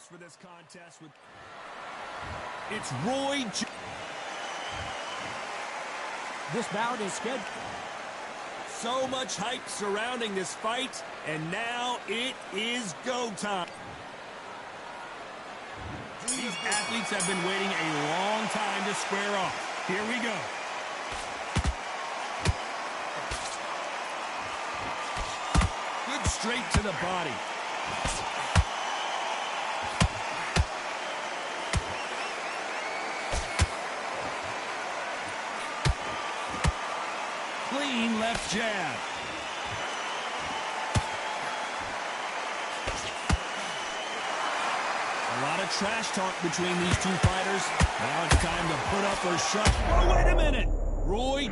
notes for this contest with it's Roy. This bout is scheduled. So much hype surrounding this fight, and now it is go time. These athletes have been waiting a long time to square off. Here we go. Good straight to the body. Clean left jab. A lot of trash talk between these two fighters. Now it's time to put up or shut. Oh, wait a minute. Roy.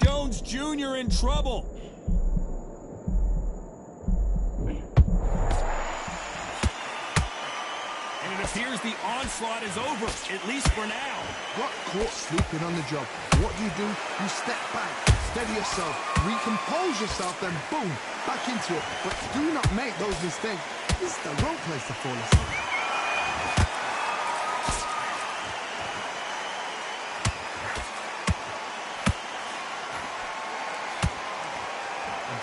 Jones Jr. in trouble. And it appears the onslaught is over, at least for now. Got caught sleeping on the job. What do? You step back, steady yourself, recompose yourself, then boom, back into it. But do not make those mistakes. This is the wrong place to fall asleep.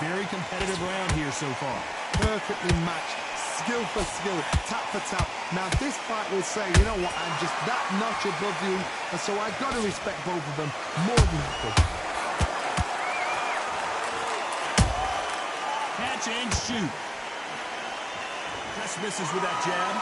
Very competitive round here so far. Perfectly matched, skill for skill, tap for tap. Now this fight will say, you know what, I'm just that notch above you, and so I got to respect both of them more than equal. Catch and shoot. Just misses with that jab.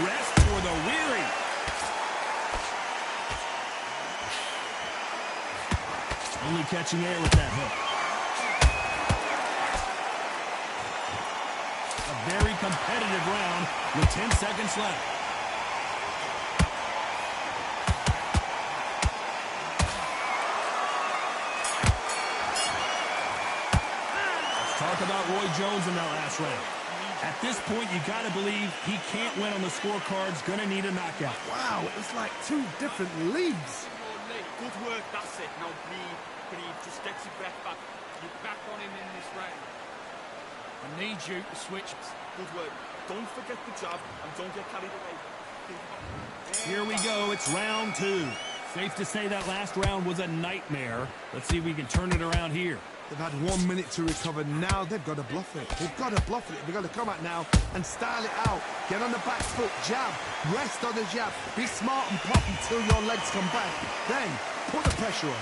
Rest for the weary. Only catching air with that hook. A very competitive round with 10 seconds left. Let's talk about Roy Jones in that last round. At this point, you got to believe he can't win on the scorecards. Gonna need a knockout. Wow, it's like two different leagues. Good work, that's it. Now breathe, just get your breath back. You're back on him in this round. I need you to switch. Good work. Don't forget the jab and don't get carried away. Here we go, it's round two. Safe to say that last round was a nightmare. Let's see if we can turn it around here. They've had 1 minute to recover. Now they've got to bluff it. They've got to bluff it. They've got to come out now and style it out. Get on the back foot, jab, rest on the jab. Be smart and pop until your legs come back. Then put the pressure on.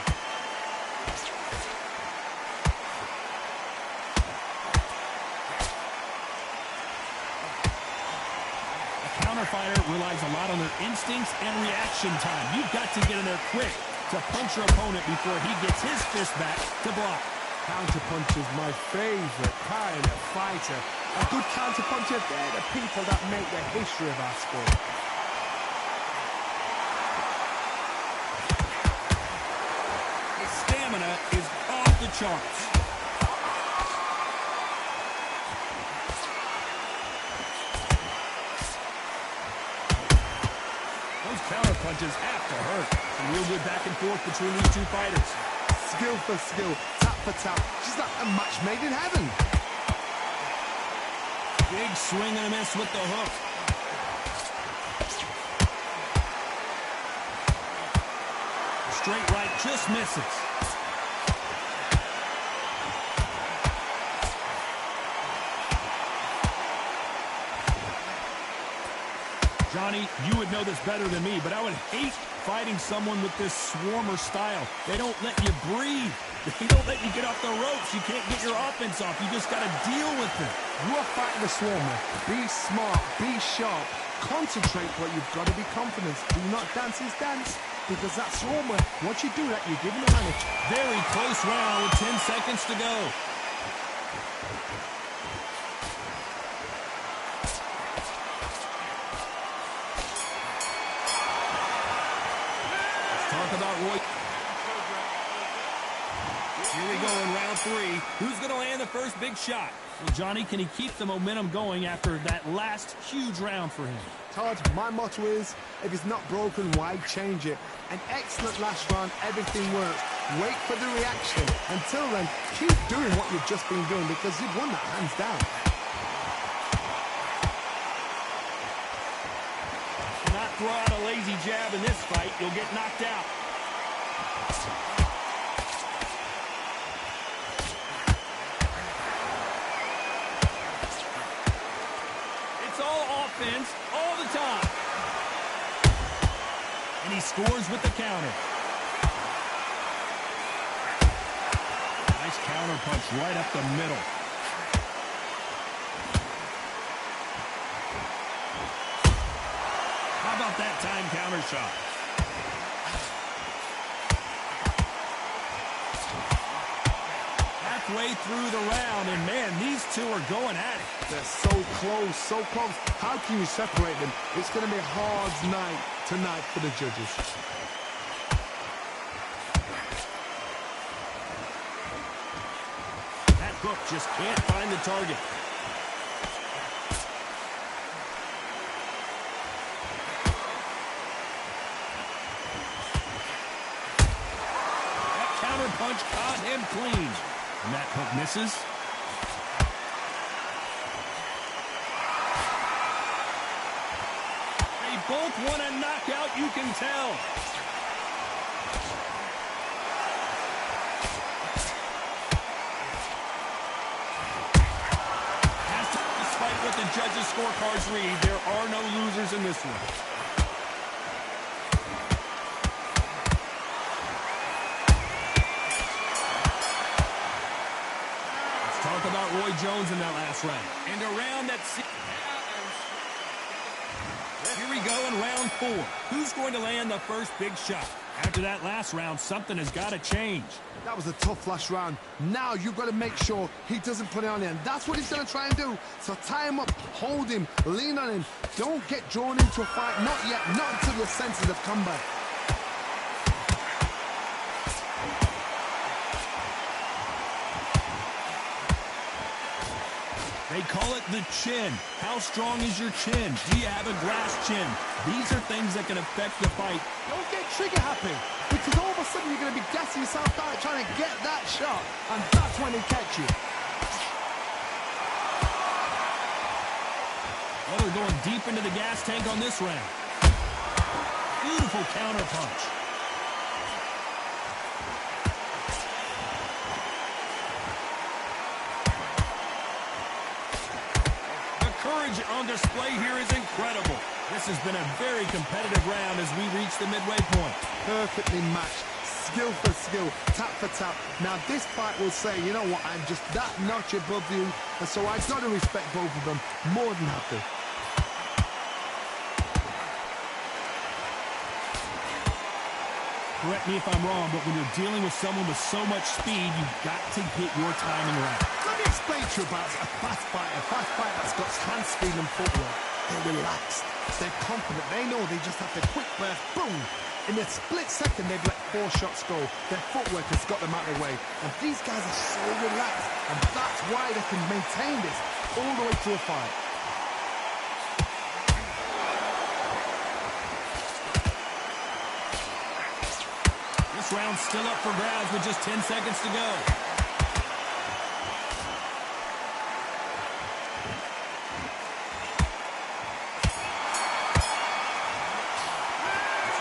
A counter-fighter relies a lot on their instincts and reaction time. You've got to get in there quick to punch your opponent before he gets his fist back to block. Counterpunch is my favorite kind of fighter. A good counterpuncher, they're the people that make the history of our sport. His stamina is off the charts. Those counterpunches have to hurt. Some real good back and forth between these two fighters. Skill for skill, tap for tap. She's like a match made in heaven. Big swing and a miss with the hook. straight right just misses. Johnny, you would know this better than me, but I would hate fighting someone with this swarmer style. They don't let you breathe. They don't let you get off the ropes. You can't get your offense off. You just got to deal with it. You are fighting the swarmer. Be smart. Be sharp. Concentrate, but you've got to be confident. Do not dance his dance, because that swarmer, once you do that, you're giving him advantage. Very close round with 10 seconds to go. About Roy. Here we go in round 3. Who's going to land the first big shot? Well, Johnny, can he keep the momentum going after that last huge round for him? Todd, my motto is, if it's not broken, why change it? An excellent last round, everything works. Wait for the reaction. Until then, keep doing what you've just been doing, because you've won that hands down. Not throw out a lazy jab in this fight. You'll get knocked out. It's all offense all the time. And he scores with the counter. Nice counter punch right up the middle. How about that time counter shot? Halfway through the round, and man, these two are going at it. They're so close, so close. How can you separate them? It's going to be a hard night tonight for the judges. That hook just can't find the target. Punch caught him clean. And that hook misses. They both want a knockout, you can tell. Despite what the judges' scorecards read, there are no losers in this one. About Roy Jones in that last round. And around that... Here we go in round 4. Who's going to land the first big shot? After that last round, something has got to change. That was a tough last round. Now you've got to make sure he doesn't put it on him. That's what he's going to try and do. So tie him up, hold him, lean on him. Don't get drawn into a fight. Not yet. Not until your senses have come back. They call it the chin. How strong is your chin? Do you have a glass chin? These are things that can affect the fight. Don't get trigger happy, because all of a sudden you're going to be gassing yourself out trying to get that shot, and that's when they catch you. Well, they're going deep into the gas tank on this round. Beautiful counter punch. On display here is incredible. This has been a very competitive round as we reach the midway point. Perfectly matched, skill for skill, tap for tap. Now this fight will say, you know what, I'm just that notch above you, and so I've got to respect both of them more than happy. Correct me if I'm wrong, but when you're dealing with someone with so much speed, you've got to get your timing right. Let me explain to you about a fast fighter that's got hand speed and footwork. They're relaxed, they're confident, they know they just have to quick burst, boom! In a split second, they've let 4 shots go. Their footwork has got them out of the way. And these guys are so relaxed, and that's why they can maintain this all the way to a fight. This round's still up for grabs with just 10 seconds to go.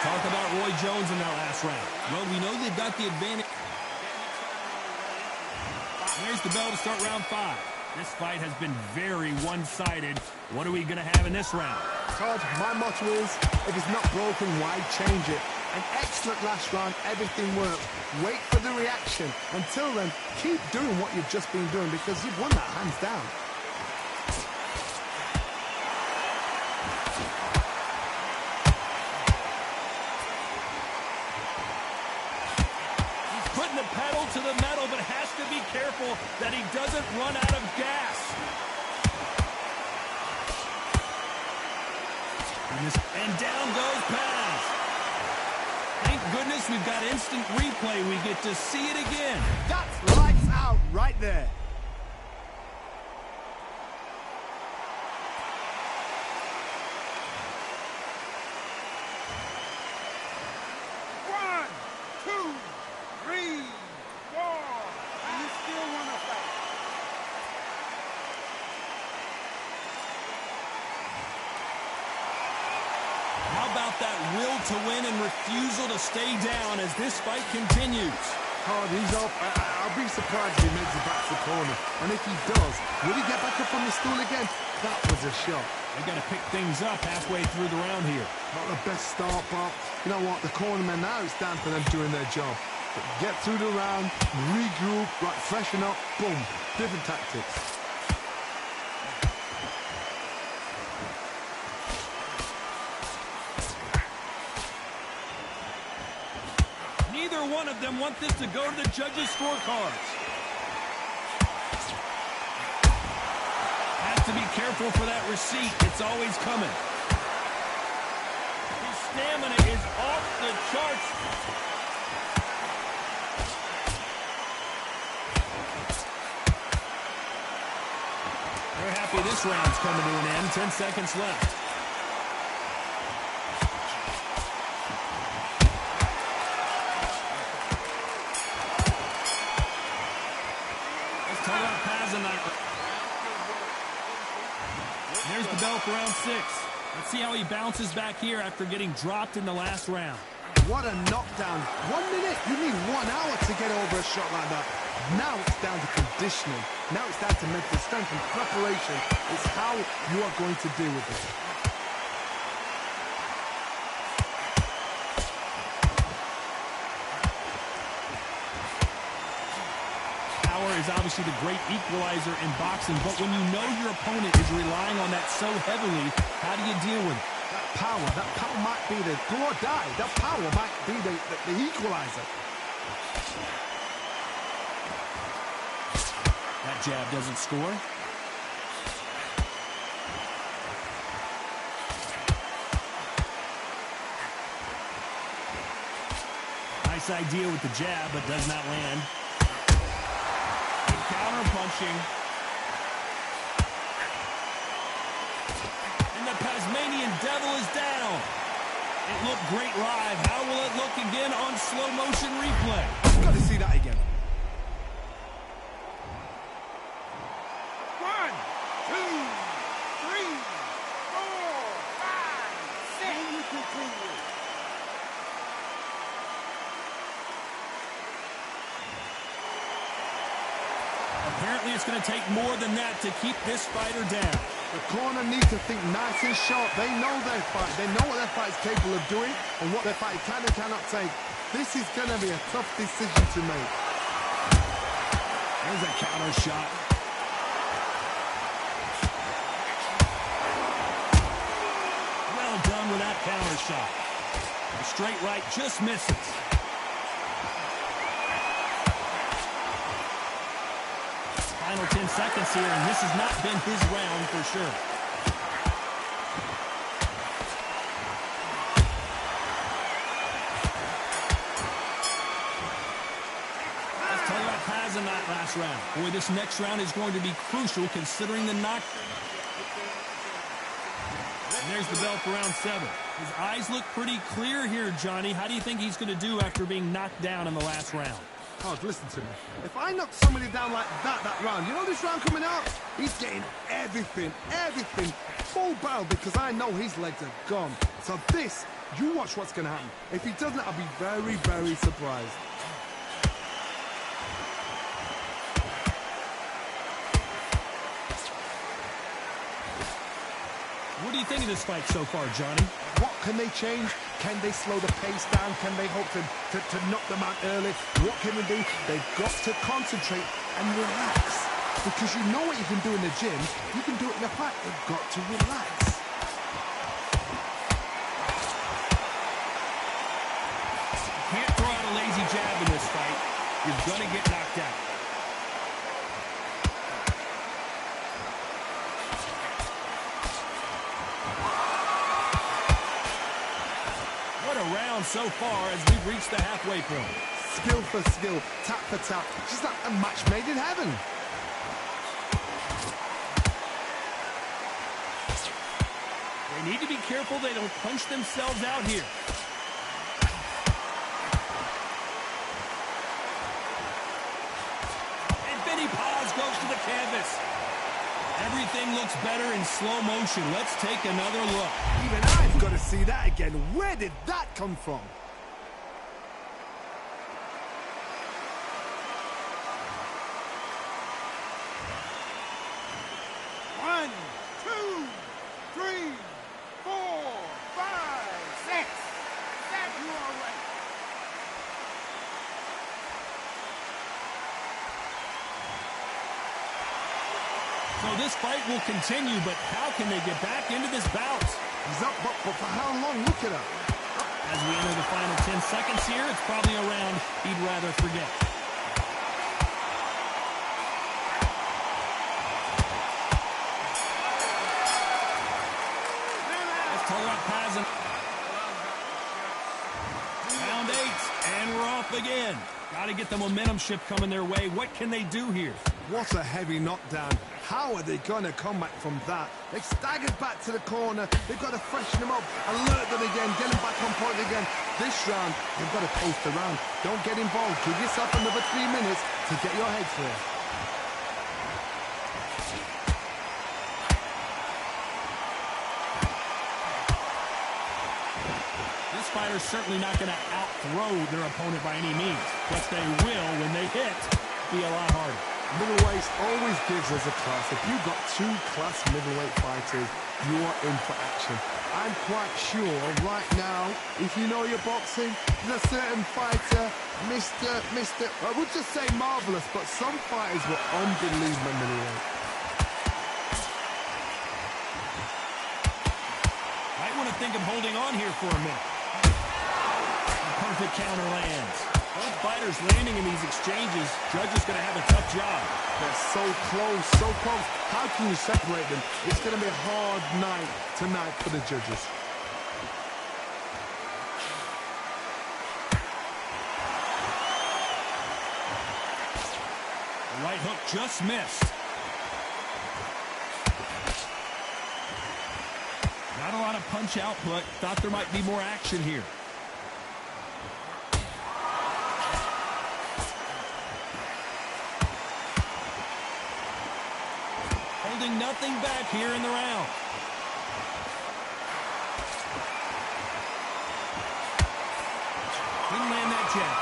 Talk about Roy Jones in that last round. Well, we know they've got the advantage. There's the bell to start round 5. This fight has been very one-sided. What are we going to have in this round? Todd, my motto is, if it's not broken, why change it? An excellent last round, everything worked. Wait for the reaction. Until then, keep doing what you've just been doing because you've won that hands down. Putting the pedal to the metal, but has to be careful that he doesn't run out of gas. And down goes Paz. Thank goodness we've got instant replay. We get to see it again. That's lights out right there. How about that will to win and refusal to stay down as this fight continues? Hard, he's up. I'll be surprised if he makes it back to the corner. And if he does, will he get back up on the stool again? That was a shot. They got to pick things up halfway through the round here. Not the best start, but you know what? The cornermen now, it's down for them doing their job. But get through the round, regroup, right, freshen up, boom. Different tactics. Neither one of them want this to go to the judges' scorecards. Has to be careful for that receipt. It's always coming. His stamina is off the charts. They're happy this round's coming to an end. 10 seconds left. There's the bell for round 6. Let's see how he bounces back here after getting dropped in the last round. What a knockdown. 1 minute. You need 1 hour to get over a shot like that. Now it's down to conditioning. Now it's down to mental strength and preparation. It's how you are going to deal with it. Is obviously the great equalizer in boxing, but when you know your opponent is relying on that so heavily, how do you deal with it? That power might be the do or die. That power might be the equalizer. That jab doesn't score. Nice idea with the jab, but does not land. Counter-punching. And the Tasmanian Devil is down. It looked great live. How will it look again on slow motion replay? You've got to see that again. 1, 2, 3, 4, 5, 6. Apparently it's going to take more than that to keep this fighter down. The corner needs to think nice and sharp. They know their fight. They know what their fight is capable of doing and what their fight can and cannot take. This is going to be a tough decision to make. There's a counter shot. Well done with that counter shot. The straight right just misses. Final 10 seconds here, and this has not been his round for sure. Let's talk about Paz in that last round. Boy, this next round is going to be crucial considering the knock. And there's the bell for round 7. His eyes look pretty clear here, Johnny. How do you think he's going to do after being knocked down in the last round? Oh, listen to me. If I knock somebody down like that round, you know this round coming out? He's getting everything, full barrel, because I know his legs are gone. So this, you watch what's going to happen. If he doesn't, I'll be very, very surprised. What do you think of this fight so far, Johnny? What can they change? Can they slow the pace down? Can they hope to knock them out early? What can they do? They've got to concentrate and relax. Because you know what you can do in the gym, you can do it in a fight. They've got to relax. You can't throw out a lazy jab in this fight. You're going to get knocked out. Round so far as we've reached the halfway point. Skill for skill, tap for tap, just like a match made in heaven. They need to be careful they don't punch themselves out here. And Vinny Paz goes to the canvas. Everything looks better in slow motion. Let's take another look. Even I've got to see that again. Where did that come from? One, two, three, 4, 5, 6, 7. You are right. So this fight will continue, but how can they get back into this bout? He's up, but for how long? Look at him. As we enter the final 10 seconds here, it's probably a round he'd rather forget. Let's total up Paz. Round 8, and we're off again. Got to get the momentum shift coming their way. What can they do here? What a heavy knockdown. How are they going to come back from that? They've staggered back to the corner. They've got to freshen them up, alert them again, get them back on point again. This round, they've got to post around. Don't get involved. Give yourself another 3 minutes to get your head clear. This fighter's certainly not going to out-throw their opponent by any means, but they will, when they hit, be a lot harder. Middleweights always gives us a class. If you've got 2 class middleweight fighters, you're in for action. I'm quite sure right now, if you know your boxing, there's a certain fighter, Mr. I would just say marvelous, but some fighters were unbelievable middleweight. Might want to think of holding on here for a minute. A perfect counter lands. Both fighters landing in these exchanges. Judge is going to have a tough job. They're so close, so close. How can you separate them? It's going to be a hard night tonight for the judges. The right hook just missed. Not a lot of punch output. Thought there might be more action here. Holding nothing back here in the round. Didn't land that jab.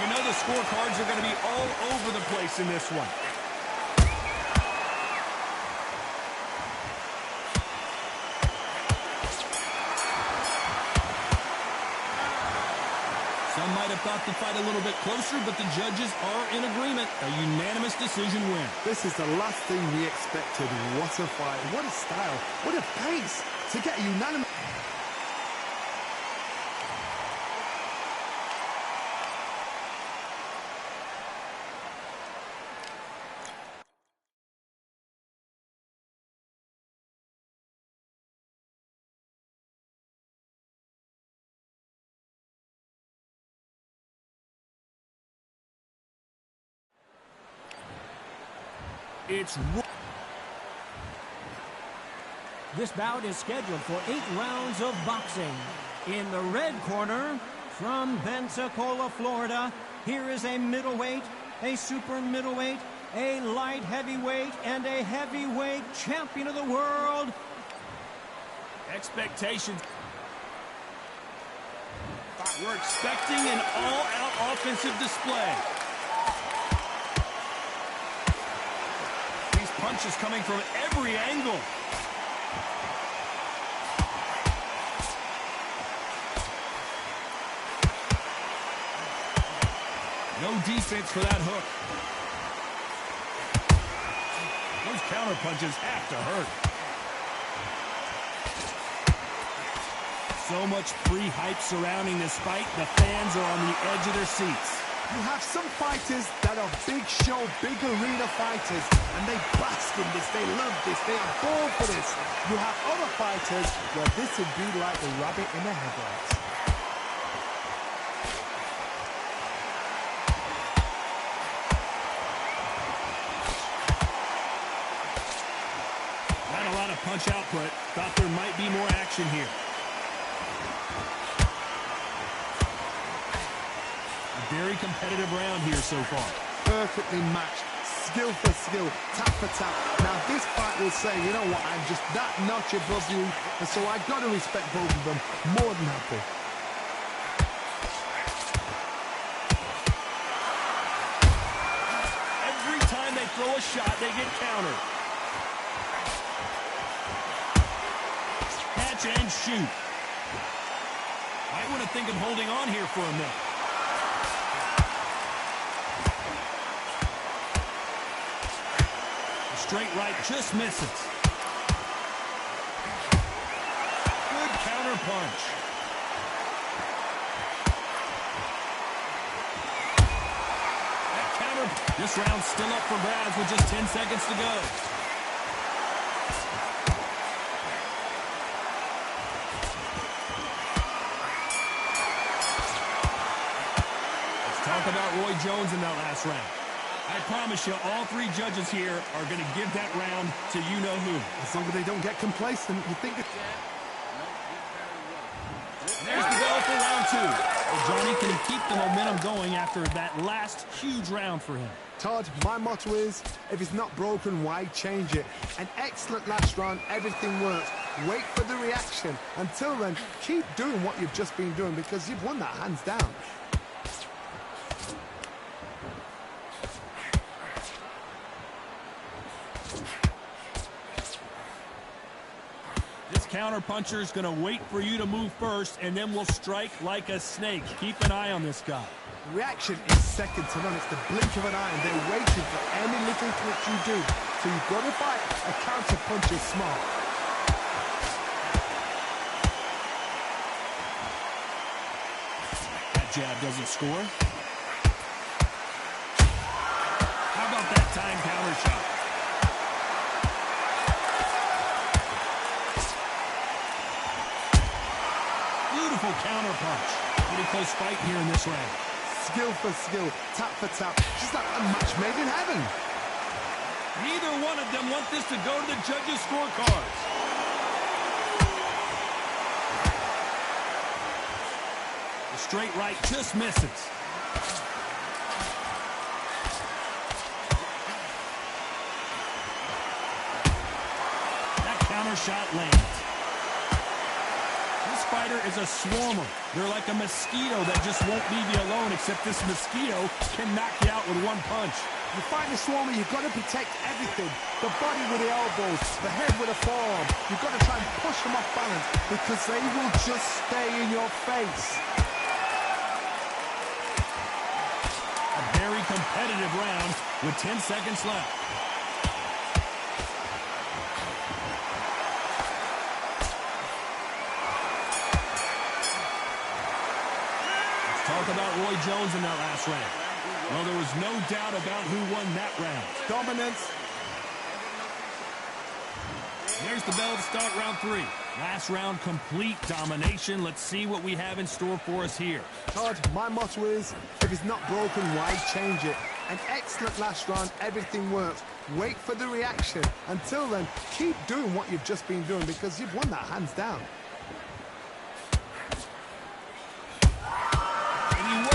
You know the scorecards are going to be all over the place in this one. Some might have thought the fight a little bit closer, but the judges are in agreement. A unanimous decision win. This is the last thing we expected. What a fight. What a style. What a pace to get a unanimous... This bout is scheduled for 8 rounds of boxing. In the red corner, From Pensacola, Florida, here is a middleweight, a super middleweight, a light heavyweight, and a heavyweight champion of the world. Expectations. We're expecting an all-out offensive display. These punches coming from every angle. No defense for that hook. Those counter punches have to hurt. So much pre-hype surrounding this fight, the fans are on the edge of their seats. You have some fighters that are big show, big arena fighters, and they bask in this, they love this, they are born for this. You have other fighters where this would be like the rabbit in the headlights. Not a lot of punch output. Thought there might be more action here. Very competitive round here so far. Perfectly matched, skill for skill, tap for tap. Now this fight will say, you know what, I'm just that notch above you, and so I've got to respect both of them more than happy. Every time they throw a shot, they get countered. Catch and shoot. Might want to think of holding on here for a minute. Straight right just misses. Good counter punch. That counter. This round's still up for grabs with just 10 seconds to go. Let's talk about Roy Jones in that last round. I promise you, all three judges here are going to give that round to you-know-who. As long as they don't get complacent, you think it's... There's the bell for round two. Well, Johnny, can he keep the momentum going after that last huge round for him? Todd, my motto is, if it's not broken, why change it? An excellent last round, everything works. Wait for the reaction. Until then, keep doing what you've just been doing because you've won that hands down. Counterpuncher is going to wait for you to move first, and then will strike like a snake. Keep an eye on this guy. Reaction is second to none. It's the blink of an eye, and they're waiting for any little twitch you do. So you've got to fight a counterpuncher smart. That jab doesn't score. How about that time counter shot? Counter punch. Pretty close fight here in this round. Skill for skill, tap for tap. Just like a match made in heaven. Neither one of them want this to go to the judges' scorecards. The straight right just misses. That counter shot lands. This fighter is a swarmer. They're like a mosquito that just won't leave you alone, except this mosquito can knock you out with one punch. You fight a swarmer, you've got to protect everything. The body with the elbows, the head with the forearm. You've got to try and push them off balance because they will just stay in your face. A very competitive round with 10 seconds left. Talk about Roy Jones in that last round. Well, there was no doubt about who won that round. Dominance. There's the bell to start round three. Last round, complete domination. Let's see what we have in store for us here. Todd, my motto is, if it's not broken, why change it? An excellent last round, everything works. Wait for the reaction. Until then, keep doing what you've just been doing because you've won that hands down.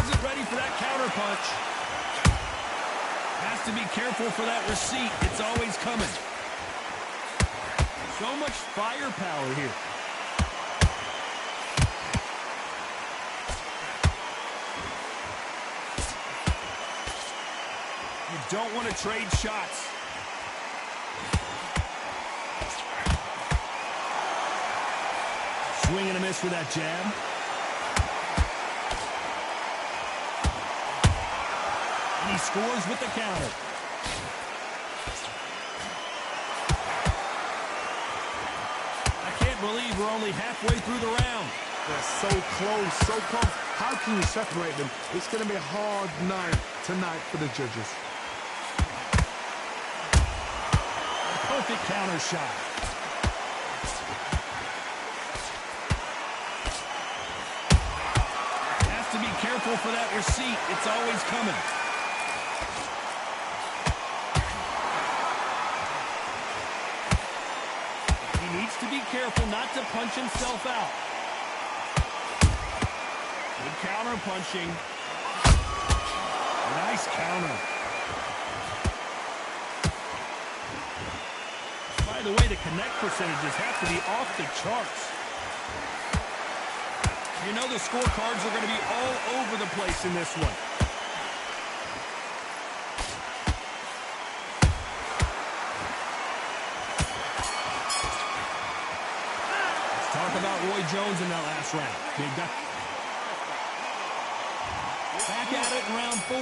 wasn't ready for that counter punch. Has to be careful for that receipt. It's always coming. So much firepower here. You don't want to trade shots. Swing and a miss with that jab. And he scores with the counter. I can't believe we're only halfway through the round. They're so close, so close. How can you separate them? It's going to be a hard night tonight for the judges. A perfect counter shot. Has to be careful for that receipt. It's always coming. He needs to be careful not to punch himself out. Good counter punching. Nice counter. By the way, the connect percentages have to be off the charts. You know the scorecards are going to be all over the place in this one. Let's talk about Roy Jones in that last round. Back at it in round 4.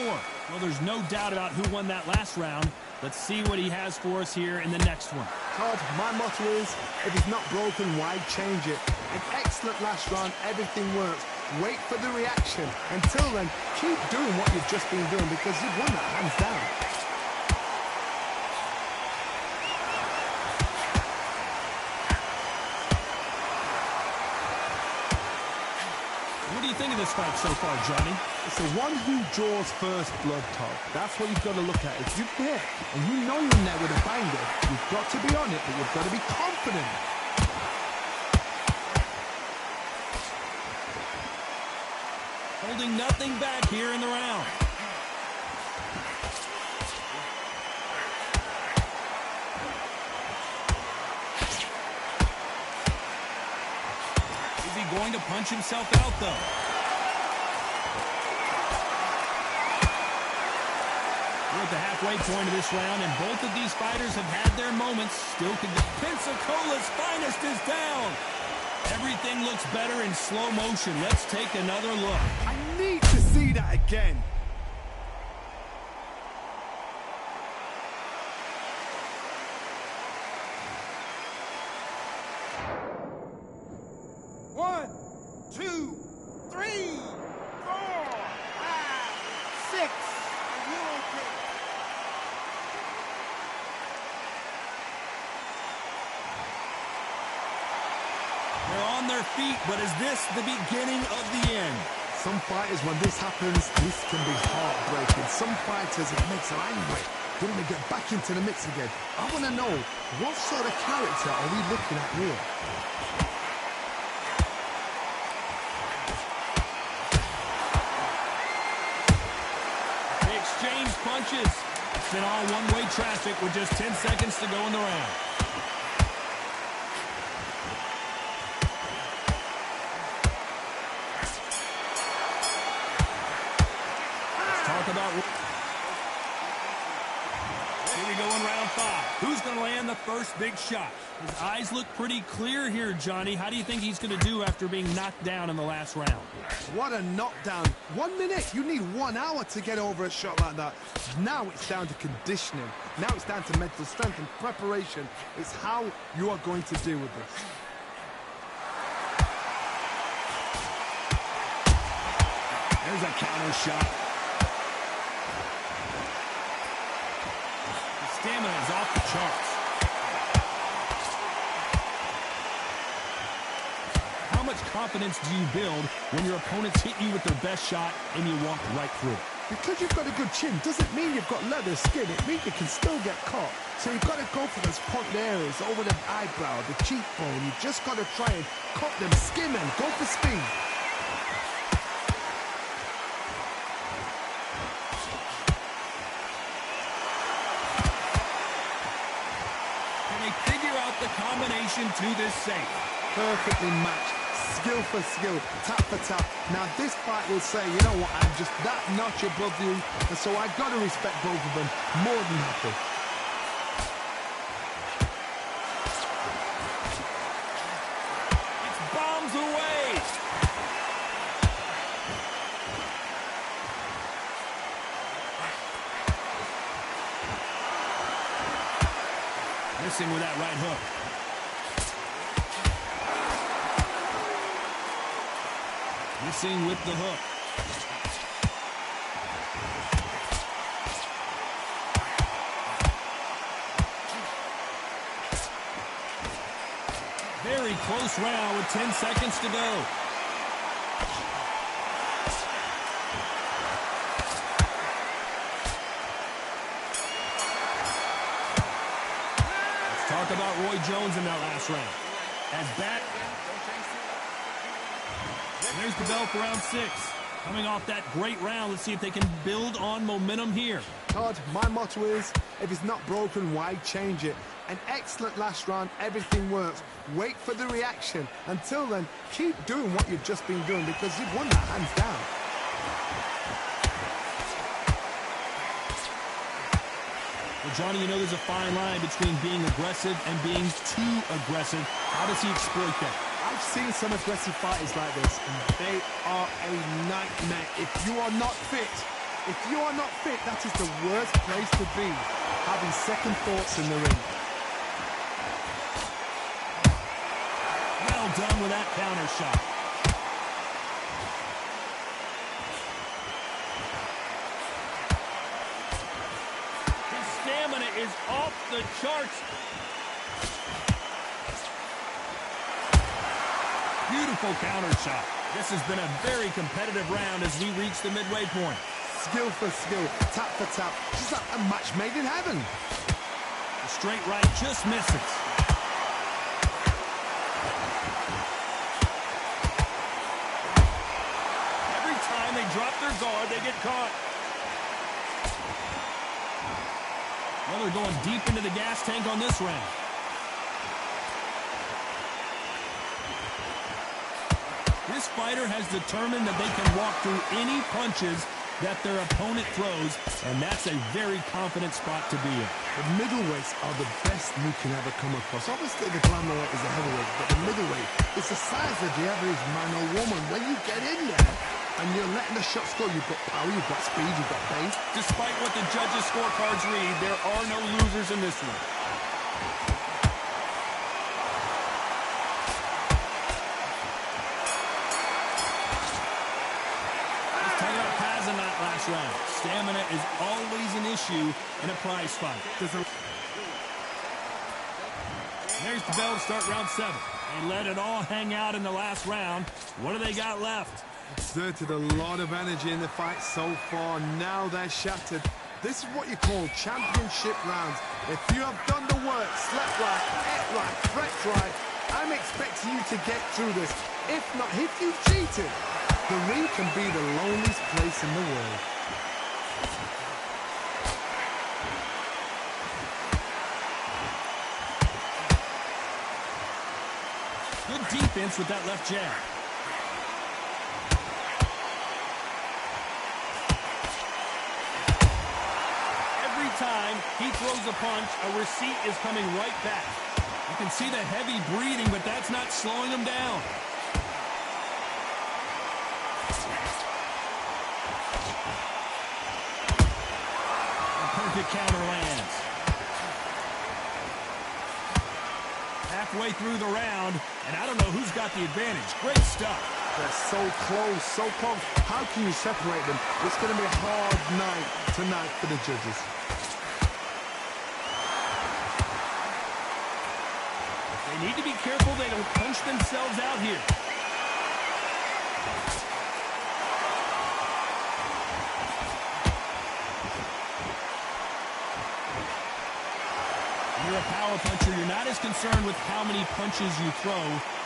Well, there's no doubt about who won that last round. Let's see what he has for us here in the next one. Todd, my motto is, if it's not broken, why change it? An excellent last round, everything works. Wait for the reaction. Until then, keep doing what you've just been doing because you've won that hands down. What do you think of this fight so far, Johnny? It's the one who draws first blood, Todd. That's what you've got to look at. If you're there and you know you're in there with a banger, you've got to be on it, but you've got to be confident. Holding nothing back here in the round. Is he going to punch himself out, though? We're at the halfway point of this round, and both of these fighters have had their moments. Still could get... Pensacola's finest is down. Everything looks better in slow motion. Let's take another look. I need to see that again. One, two, three, 4, 5, 6. Are you okay? They're on their feet, but is this the beginning of the end? Some fighters, when this happens, this can be heartbreaking. Some fighters, it makes them angry. They want to get back into the mix again. I want to know, what sort of character are we looking at here? They exchange punches. It's been all one-way traffic with just 10 seconds to go in the round. About here we go in round 5. Who's going to land the first big shot? His eyes look pretty clear here, Johnny. How do you think he's going to do after being knocked down in the last round? What a knockdown. 1 minute. You need 1 hour to get over a shot like that. Now it's down to conditioning. Now it's down to mental strength and preparation. It's how you are going to deal with this. There's a counter shot. Stamina is off the charts. How much confidence do you build when your opponents hit you with their best shot and you walk right through it? Because you've got a good chin doesn't mean you've got leather skin. It means you can still get caught. So you've got to go for those pointed areas over the eyebrow, the cheekbone. You've just got to try and cut them, skim them, go for speed. addition to this safe. Perfectly matched. Skill for skill, tap for tap. Now this fight will say, you know what, I'm just that notch above you, and so I got to respect both of them more than happy. It's bombs away. Missing with that right hook. Missing with the hook. Very close round with 10 seconds to go. Let's talk about Roy Jones in that last round. As back. There's the bell for round 6. Coming off that great round, let's see if they can build on momentum here. Todd, my motto is, if it's not broken, why change it? An excellent last round, everything works. Wait for the reaction. Until then, keep doing what you've just been doing because you've won that hands down. Well, Johnny, you know there's a fine line between being aggressive and being too aggressive. How does he exploit that? I've seen some aggressive fighters like this, and they are a nightmare. If you are not fit, that is the worst place to be, having second thoughts in the ring. Well done with that counter shot. His stamina is off the charts. Beautiful counter shot. This has been a very competitive round as we reach the midway point. Skill for skill, tap for tap. Just like a match made in heaven. The straight right just misses. Every time they drop their guard, they get caught. Well, they're going deep into the gas tank on this round. This fighter has determined that they can walk through any punches that their opponent throws, and that's a very confident spot to be in. The middleweights are the best you can ever come across. Obviously, the glamour is a heavyweight, but the middleweight is the size of the average man or woman. When you get in there and you're letting the shots go, you've got power, you've got speed, you've got pace. Despite what the judges' scorecards read, there are no losers in this one. Round. Stamina is always an issue in a prize fight. There's the bell to start round 7. They let it all hang out in the last round. What do they got left? Exerted a lot of energy in the fight so far. Now they're shattered. This is what you call championship rounds. If you have done the work, slept right, ate right, prepped right, I'm expecting you to get through this. If not, if you've cheated, the ring can be the loneliest place in the world. Good defense with that left jab. Every time he throws a punch, a receipt is coming right back. You can see the heavy breathing, but that's not slowing him down. Perfect counter lands. Halfway through the round, and I don't know who's got the advantage. Great stuff. They're so close, so close. How can you separate them? It's going to be a hard night tonight for the judges. They need to be careful they don't punch themselves out here. You're a power puncher. You're not as concerned with how many punches you throw.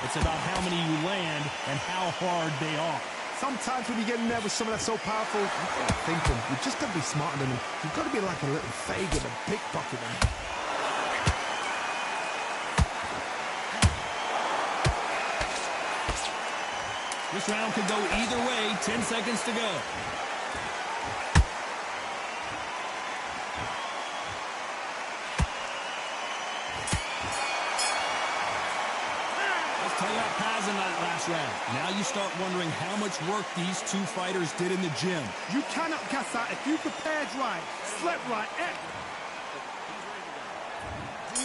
It's about how many you land and how hard they are. Sometimes when you get in there with someone that's so powerful, you can't think them. You've just got to be smarter than them. You've got to be like a little faggot and pickpocket them. This round could go either way. 10 seconds to go. Let's tell you about Paz in that last round. Now you start wondering how much work these two fighters did in the gym. You cannot gas out if you prepared right, slept right.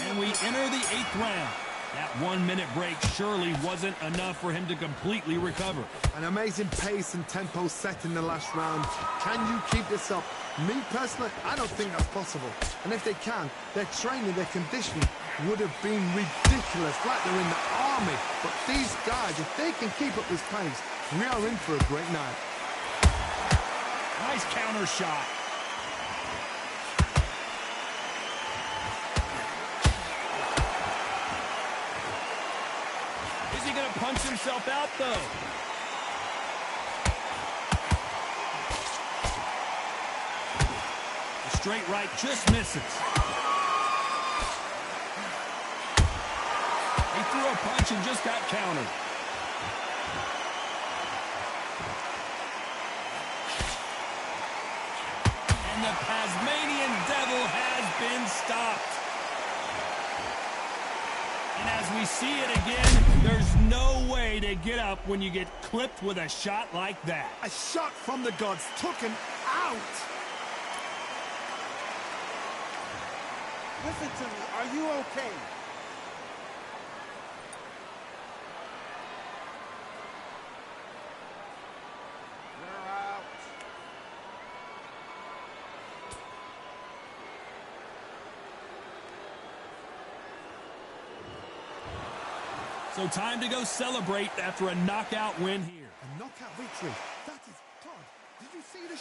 And we enter the 8th round. That 1-minute break surely wasn't enough for him to completely recover. An amazing pace and tempo set in the last round. Can you keep this up? Me, personally, I don't think that's possible. And if they can, their training, their conditioning would have been ridiculous, like they're in the army. But these guys, if they can keep up this pace, we are in for a great night. Nice counter shot. Is he going to punch himself out, though? The straight right just misses. He threw a punch and just got countered. And the Tasmanian Devil has been stopped. And as we see it again, there's no way to get up when you get clipped with a shot like that. A shot from the gods took him out. Listen to me. Are you okay? You're out. So time to go celebrate after a knockout win here. A knockout victory.